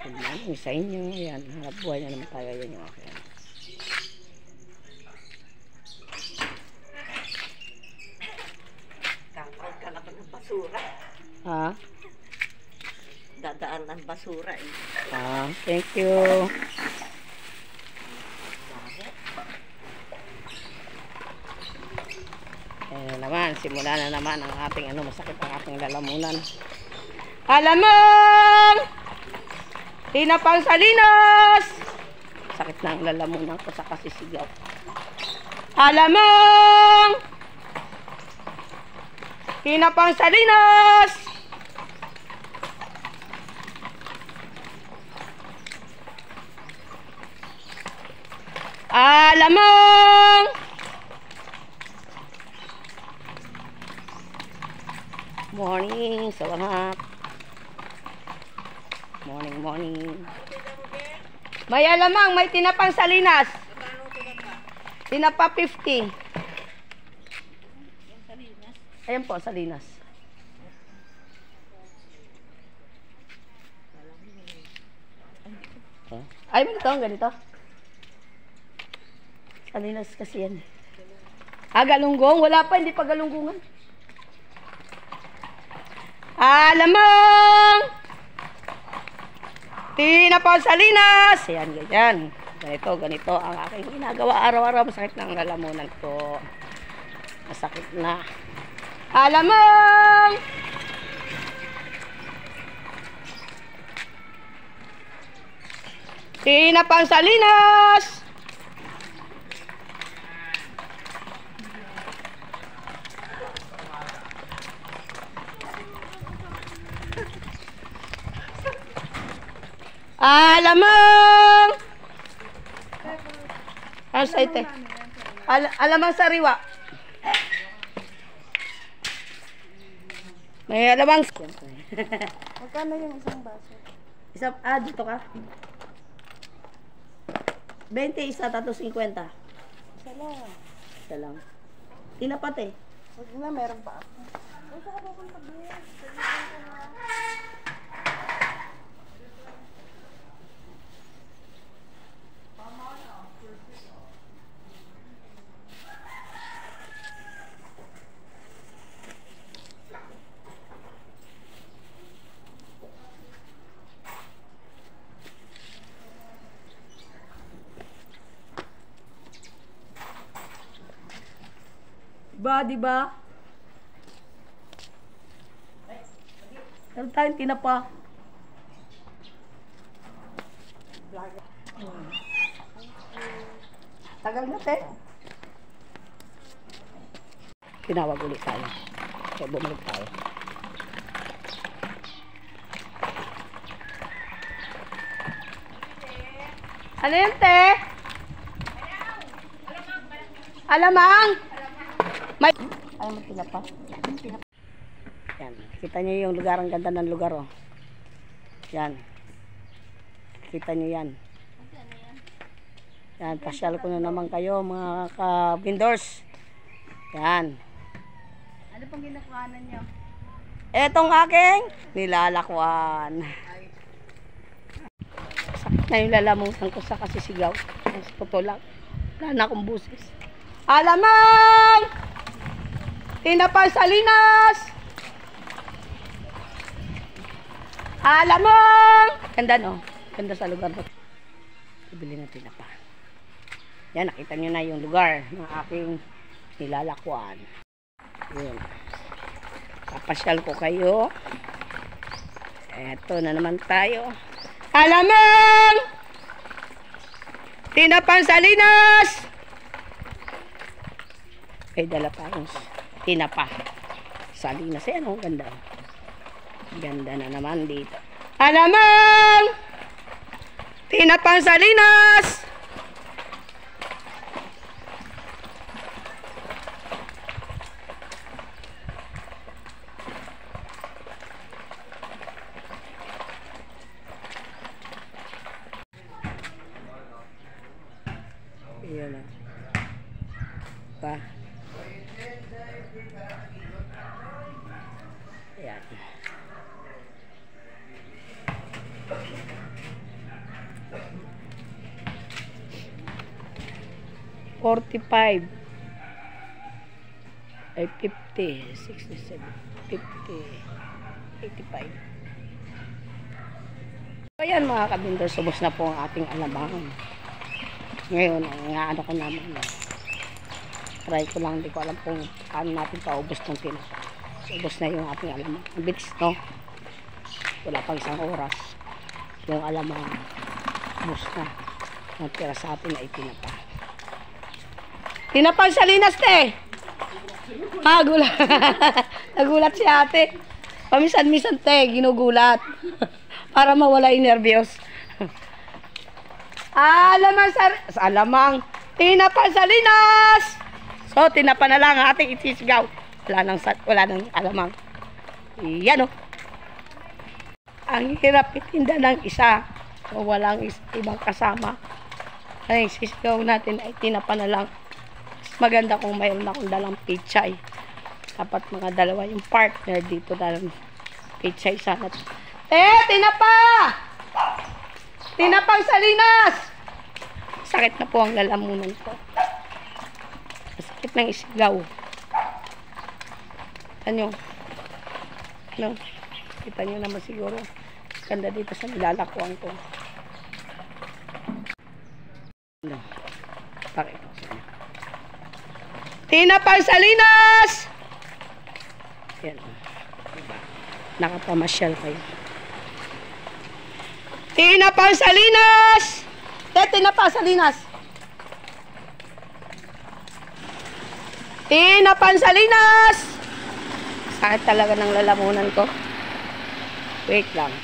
Good morning sa inyo. Ayan, hanap buhay na naman tayo. Ayan yung akin. Kakal ka ng basura. Ha? Dadaan ng basura eh. Thank you. Ayan naman, simula na naman ang ating masakit ang ating lalamunan. Alamang! Tinapang Salinas! Sakit na ang lalamunan ko sa kasisigaw. Alamang! Tinapang Salinas! Alamang! Morning sa lahat. Morning. May alamang, may tinapang Salinas. Tinapa 50. Ayan po, Salinas. Ay, ganito. Salinas kasi yan. Galunggong? Wala pa, hindi pa galunggungan. Alamang! Tinapang Salinas! Ayan, ganyan. Ganito ang aking ginagawa araw-araw. Masakit na ang lalamunan ko. Masakit na. Alamang! Tinapang Salinas! Alamang! Ite. Alamang sariwa. May alamang. Magkano yung isang baso? Dito ka. 20 isa, tapos 50. Isa lang. Isa lang. Tinapat eh. Huwag na, meron pa ako. Huwag ka pupunta doon. Diba? Meron tayong tinapa. Tagal na, te. Tinawag ulit tayo. Kaya bumalik tayo. Ano yun, te? Alamang! May... Ay, may tinapa. Yan. Kita nyo yung lugar. Ang ganda ng lugar, oh. Yan. Kita nyo yan. Yan. Pasyal ko na naman kayo, mga ka-vendors. Yan. Ano pang ginakuhanan nyo? Etong aking nilalakwan. Sakit na yung lalamunan ko sa kasisigaw. Mas puto lang. Wala na akong busis. Alamang! Tinapang Salinas! Alamang! Ganda, no? Ganda sa lugar ko. Bibili na tinapa. Yan, nakita nyo na yung lugar ng aking nilalakwan. Yan. Papasyal ko kayo. Eto na naman tayo. Alamang! Tinapang Salinas! Ay, dala pa yung tinapa. Salinas. Ayan, oh, ganda. Ganda na naman dito. Alamang! Tinapang Salinas! Ayan na. Pa. Ayan. 45. Ay 50, 67, 50, 85. So yan mga kabindor, subos na po ang ating alamang. Ngayon, ang ano ko naman. Try ko lang, hindi ko alam kung paano natin paubos ng tinapa. Ubos na yung ating alamang. Ang bilis, no? Wala pang isang oras. Yung alamang ubos na. Ang tira sa atin ay tinapa. Tinapang Salinas, te! Gulat. Nagulat si ate. Paminsan-minsan, te, ginugulat. Para mawala yung nervyos. Alamang. Tinapang Salinas! So, tinapa na lang ang ating isisigaw. Wala nang alamang. Yan, oh. Ang hirap itinda ng isa. So, walang ibang kasama. Ang isisigaw natin ay tinapa na lang. Maganda kung mayroon akong dalang pechay. Dapat mga dalawa yung partner dito dalang pechay sana. Tinapa! Tinapang Salinas! Sakit na po ang lalamunan ko. Sakit ng isigaw. Ano? Kita nyo naman siguro. Ganda dito sa nilalakuan ko. Pakita ko sa inyo. Tinapang Salinas! Yan. Diba? Nakapamasyal kayo. Tinapang Salinas! Tinapang Salinas! Tinapang Salinas! Sakit talaga ng lalamunan ko. Wait lang.